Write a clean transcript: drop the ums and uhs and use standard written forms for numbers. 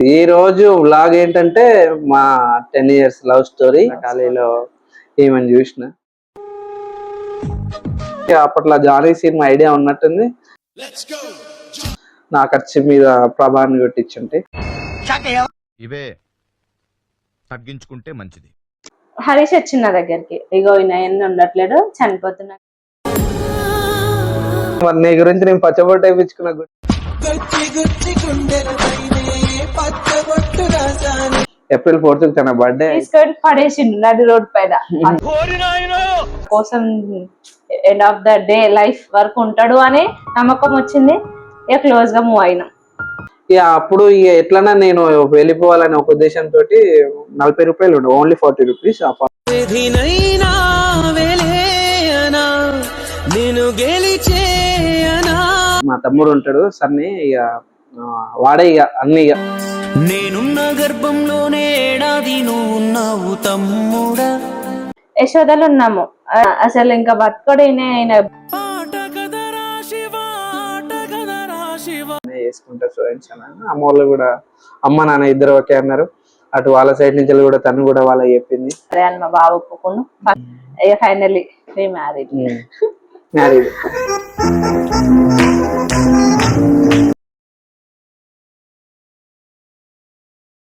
ఈ రోజు వ్లాగ్ ఏంటంటే మా 10 years లవ్ స్టోరీ. కాలేజీలో ఏమని చూసిన అప్పట్లో జానీ సినిమా ఐడియా ఉన్నట్టుంది. నా ఖర్చు మీద ప్రభాని కొట్టించుంటే ఇవే తగ్గించుకుంటే మంచిది. హరీష్ వచ్చిన దగ్గరికి ఇగో ఈయన ఉండట్లేడు చనిపోతున్నా. నీ గురించి నేను పచ్చబొట్టు వేయించుకున్నా. ఏప్రిల్ 4th తన బర్త్డే తీసుకొని పడేసిండు నడి రోడ్ పైన. కోసం end of the day life వరకు ఉంటాడు అనే నమ్మకం వచ్చింది. ఇక క్లోజ్ గా మూవ్ అయినా. ఇక అప్పుడు ఇక ఎట్లన్నా నేను వెళ్ళిపోవాలని ఒక ఉద్దేశంతో 40 రూపాయలు ఉండే, ఓన్లీ 40 రూపీస్. మా తమ్ముడు ఉంటాడు సన్ని, ఇక వాడే ఇక అన్ని. ఇక నేనున్న గర్భంలోనే ఏడాది నువ్వు ఉన్నావు తమ్ముడా. యశోదలు ఉన్నాము అసలు ఇంకా బతుకోడు చేసుకుంటారు ఫ్రెండ్స్ అని. అమ్మ వాళ్ళు కూడా అమ్మ నాన్న ఇద్దరు ఓకే అన్నారు. అటు వాళ్ళ సైడ్ నుంచి కూడా తను కూడా వాళ్ళకి చెప్పింది. అదే అని మా బాబు ఒప్పుకున్నాను. Finally married.